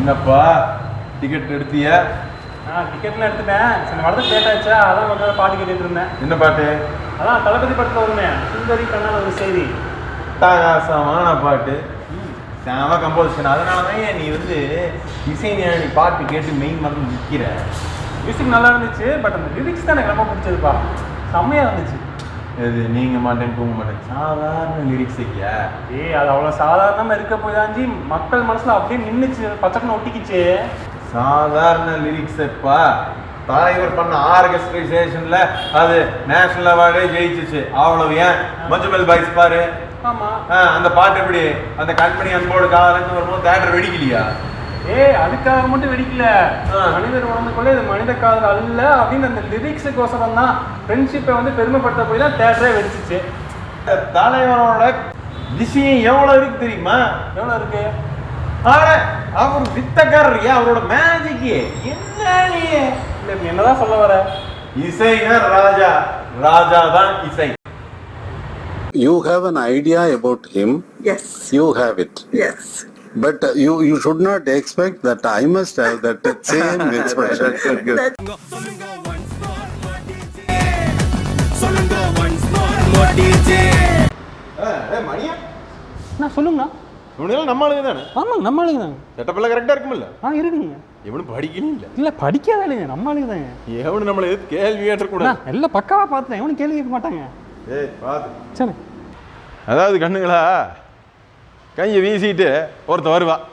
என்னப்பா டிக்கெட் எடுத்தியா? டிக்கெட்லாம் எடுத்துட்டேன். சரி வரது கேட்டாச்சா, அதான் கொஞ்சம் பாட்டு கேட்டுட்டு இருந்தேன். என்ன பாட்டு? அதான் தளபதி படத்தில் வருமே, சுந்தரி கண்ணால் ஒரு செய்தி. அட்டகாசமான பாட்டு, செம கம்போசிஷன். அதனால தான் நீ வந்து இசைஞானி பாட்டு கேட்டு மெயின் வந்து நிற்கிற. மியூசிக் நல்லா இருந்துச்சு, பட் அந்த லிரிக்ஸ் தான் எனக்கு ரொம்ப பிடிச்சதுப்பா. செம்மையாக இருந்துச்சு. இது நீங்கள் மாட்டேன் தூங்க மாட்டேன் சாதாரண லிரிக்ஸ் இல்லையா? அது அவ்வளோ சாதாரணமாக இருக்க போய் தாஞ்சி மக்கள் மனசில் அப்படியே நின்றுச்சு, பச்சைக்குன்னு ஒட்டிக்கிச்சு. சாதாரண லிரிக்ஸ் எப்பா தலைவர் பண்ண ஆர்கெஸ்ட்ரைசேஷன்ல அது நேஷனல் அவார்டே ஜெயிச்சிச்சு. அவ்வளவு ஏன் மஞ்சுமெல் பாய்ஸ் பாரு. ஆமா, அந்த பாட்டு எப்படி அந்த கண்மணி அன்போடு காலன்னு வரும்போது தேட்டர் வெடிக்கலையா? அதுக்காக மட்டும் வெடிக்கல. மனிதர் உணர்ந்துக்குள்ளே இது மனித காதல் அல்ல அப்படின்னு அந்த லிரிக்ஸுக்கோசரம் தான், ஃப்ரெண்ட்ஷிப்பை வந்து பெருமைப்படுத்த போய் தான் தேட்டரே வெடிச்சிச்சு. தலைவரோட விஷயம் எவ்வளவு இருக்கு தெரியுமா? எவ்வளோ இருக்கு? அவர் வித்தக்காரர், அவரோட மேஜிக் என்ன? நீ என்னதான் சொல்ல வர? இசைனா ராஜா, ராஜா தான் இசை. You have an idea about him. Yes. You have it. Yes. But you should not expect that I must have that same expression. மணியா நான் சொல்லுங்கண்ணா. இவனுங்க நம்ம ஆளுங்க தானே? ஆமாங்க, நம்ம ஆளுங்க தாங்க. செட்டப்பெல்லாம் கரெக்டாக இருக்குமில்ல? இருக்குங்க. எவனும் படிக்கணும் இல்லை. இல்லை படிக்காத இல்லைங்க, நம்ம ஆளுங்க தாங்க. எவனு நம்மளை எதுவும் கேள்வி கேட்டக்கூடாது. எல்லாம் பக்காவாக பார்த்துட்டேன், எவனும் கேள்வி கேட்க மாட்டாங்க. பார்த்து சரி. அதாவது கண்ணுங்களா, கையை வீசிட்டு ஒருத்தன் வருவான்,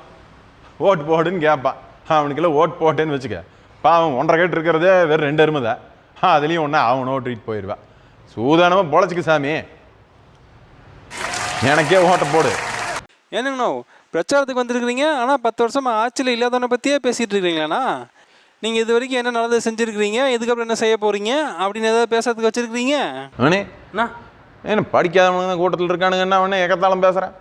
ஓட்டு போடுன்னு கேட்பான். அவனுக்கெல்லாம் ஓட்டு போட்டேன்னு வச்சுக்க, பாவம் 1.5 கேட்டு இருக்கிறதே வெறும் 2 அருமை தான். அதுலேயும் ஒன்றா அவன் ஓட்டிட்டு போயிடுவான். சூதானமாக பொழைச்சிக்கு சாமி, எனக்கே ஓட்ட போடு. என்னங்கண்ணா பிரச்சாரத்துக்கு வந்துருக்குறீங்க, ஆனால் 10 வருஷமாக ஆட்சியில் இல்லாதவனை பற்றியே பேசிகிட்டு இருக்கிறீங்களாண்ணா? நீங்கள் இது வரைக்கும் என்ன நல்லது செஞ்சுருக்கிறீங்க, இதுக்கப்புறம் என்ன செய்ய போகிறீங்க அப்படின்னு ஏதாவது பேசுறதுக்கு வச்சுருக்கிறீங்க? அவனே அண்ணா ஏன்னா படிக்காதவனுங்க தான் கூட்டத்தில் இருக்கானுங்கன்னா அவனே எக்கத்தாலும் பேசுகிறேன்.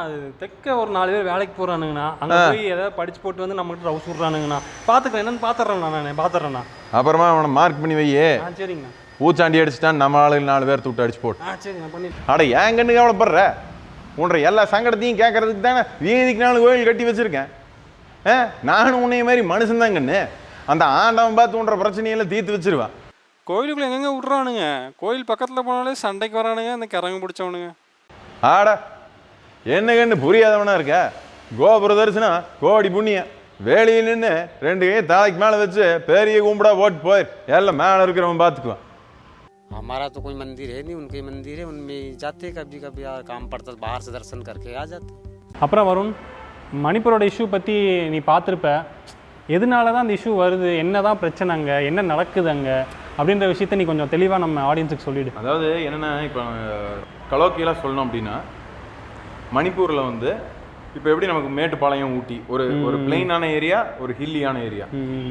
அது தெக்க ஒரு 4 பேர் வேலைக்கு போகிறானுங்கண்ணா, அங்கே போய் ஏதாவது படிச்சு போட்டு வந்து நம்மகிட்ட ரவுஸ் விட்றானுங்கண்ணா. பார்த்துக்கிறேன், என்னன்னு பார்த்துட்றேண்ணா, நான் பார்த்துட்றேண்ணா. அப்புறமா அவனை மார்க் பண்ணி வையே. சரிங்கண்ணா. பூச்சாண்டி அடிச்சுட்டான், நம்ம ஆளுங்க 4 பேர் தூட்டு அடிச்சு போட்டு. சரிங்கண்ணா, பண்ணி. அட ஏன் கண்ணுக்கு கவலைப்படுற? உன்ற எல்லா சங்கடத்தையும் கேட்கறதுக்கு தானே வீதிக்கு 4 கோயில் கட்டி வச்சிருக்கேன். நானும் உன்னைய மாதிரி மனுஷன் தான் கண்ணு. அந்த ஆண்டவன் பார்த்து உன்ற பிரச்சனையெல்லாம் தீர்த்து வச்சிருவான். கோயிலுக்குள்ள எங்கெங்க விட்றானுங்க? கோயில் பக்கத்தில் போனாலே சண்டைக்கு வரானுங்க அந்த கரங்க பிடிச்சவனுங்க. ஆடா என்ன கண்ணு புரியாதவனா இருக்க? கோபுர தரிசனம் கோடி புண்ணியம். வேலையை நின்று 2 கை தலைக்கு மேலே வச்சு பெரிய கும்பிடா ஓட்டு போயிரு, எல்லாம் மேலே இருக்கிறவன் பார்த்துக்குவான். हमारा तो कोई मंदिर है नहीं, उनके मंदिर है, उनमें जाते कभी कभी यार काम पड़ता है, बाहर से दर्शन करके आ जाते. அப்புறம் வருண், மணிப்பூரோட இஷ்யூ பற்றி நீ பார்த்துருப்ப. எதனால தான் அந்த இஷ்யூ வருது, என்ன தான் பிரச்சனை அங்கே, என்ன நடக்குது அங்கே அப்படின்ற விஷயத்த நீ கொஞ்சம் தெளிவாக நம்ம ஆடியன்ஸுக்கு சொல்லிவிடு. அதாவது என்னென்னா, இப்போ கலோக்கியெல்லாம் சொல்லணும் அப்படின்னா, மணிப்பூரில் வந்து இப்போ எப்படி நமக்கு மேட்டுப்பாளையம், ஊட்டி ஒரு பிளெயினான ஏரியா, ஒரு ஹில்லியான ஏரியா.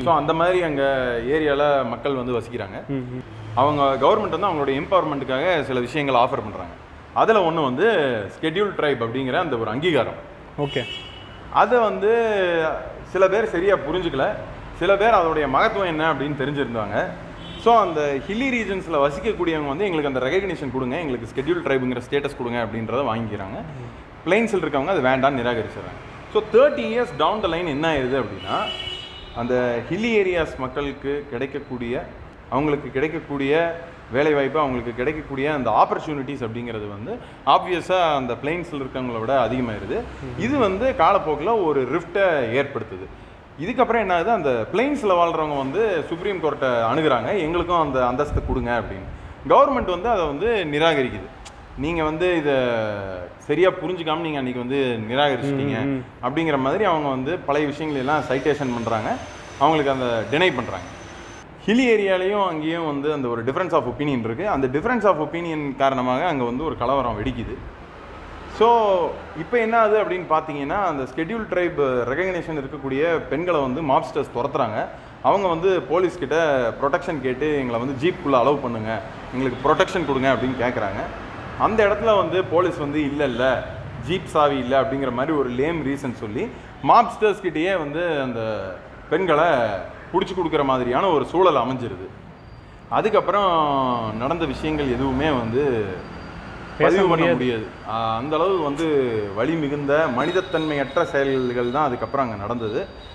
ஸோ அந்த மாதிரி அங்கே ஏரியாவில் மக்கள் வந்து வசிக்கிறாங்க. அவங்க கவர்மெண்ட் வந்து அவங்களுடைய எம்பவர்மெண்ட்டுக்காக சில விஷயங்கள் ஆஃபர் பண்ணுறாங்க. அதில் ஒன்று வந்து ஸ்கெட்யூல் ட்ரைப் அப்படிங்கிற அந்த ஒரு அங்கீகாரம். ஓகே, அதை வந்து சில பேர் சரியாக புரிஞ்சுக்கல, சில பேர் அதோடைய மகத்துவம் என்ன அப்படின்னு தெரிஞ்சிருந்தாங்க. ஸோ அந்த ஹில்லி ரீஜன்ஸில் வசிக்கக்கூடியவங்க வந்து எங்களுக்கு அந்த ரெகக்னிஷன் கொடுங்க, எங்களுக்கு ஸ்கெட்யூல் ட்ரைபுங்கிற ஸ்டேட்டஸ் கொடுங்க அப்படின்றத வாங்கிக்கிறாங்க. பிளைன்ஸில் இருக்கவங்க அது வேண்டான்னு நிராகரிச்சிடறாங்க. So 30 years down the line என்ன ஆயிடுது அப்படின்னா, அந்த ஹில்லி ஏரியாஸ் மக்களுக்கு அவங்களுக்கு கிடைக்கக்கூடிய வேலைவாய்ப்பு, அவங்களுக்கு கிடைக்கக்கூடிய அந்த ஆப்பர்ச்சுனிட்டிஸ் அப்படிங்கிறது வந்து ஆப்வியஸாக அந்த பிளைன்ஸில் இருக்கவங்கள விட அதிகமாகிடுது. இது வந்து காலப்போக்கில் ஒரு ரிஃப்டை ஏற்படுத்துது. இதுக்கப்புறம் என்ன ஆகுது, அந்த பிளைன்ஸில் வாழ்கிறவங்க வந்து சுப்ரீம் கோர்ட்டை அணுகுறாங்க, எங்களுக்கும் அந்த அந்தஸ்து கொடுங்க அப்படின்னு. கவர்மெண்ட் வந்து அதை வந்து நிராகரிக்குது. நீங்கள் வந்து இதை சரியாக புரிஞ்சுக்காமல் நீங்கள் அன்றைக்கி வந்து நிராகரிச்சிட்டீங்க அப்படிங்கிற மாதிரி அவங்க வந்து பழைய விஷயங்களெல்லாம் சைட்டேஷன் பண்ணுறாங்க, அவங்களுக்கு அந்த டினை பண்ணுறாங்க. ஹில்லி ஏரியாலையும் அங்கேயும் வந்து அந்த ஒரு டிஃப்ரென்ஸ் ஆஃப் ஒப்பீனியன் இருக்குது. அந்த டிஃப்ரென்ஸ் ஆஃப் ஒப்பீனியன் காரணமாக அங்கே வந்து ஒரு கலவரம் வெடிக்குது. ஸோ இப்போ என்ன ஆகுது அப்படின்னு பார்த்தீங்கன்னா, அந்த ஸ்கெட்யூல் ட்ரைப் ரெகக்னேஷன் இருக்கக்கூடிய பெண்களை வந்து மாப்ஸ்டர்ஸ் துரத்துறாங்க. அவங்க வந்து போலீஸ்கிட்ட ப்ரொடெக்ஷன் கேட்டு எங்களை வந்து ஜீப்புக்குள்ளே அலோவ் பண்ணுங்கள், எங்களுக்கு ப்ரொடெக்ஷன் கொடுங்க அப்படின்னு கேட்குறாங்க. அந்த இடத்துல வந்து போலீஸ் வந்து இல்லை ஜீப் சாவி இல்லை அப்படிங்கிற மாதிரி ஒரு லேம் ரீசன் சொல்லி மாப்ஸ்டர்ஸ்கிட்டயே வந்து அந்த பெண்களை பிடிச்சி கொடுக்குற மாதிரியான ஒரு சூழல் அமைஞ்சிருது. அதுக்கப்புறம் நடந்த விஷயங்கள் எதுவுமே வந்து பதிவு பண்ண முடியாது. அந்த அளவு வந்து வலி மிகுந்த மனிதத்தன்மையற்ற செயல்கள் தான் அதுக்கப்புறம் அங்கே நடந்தது.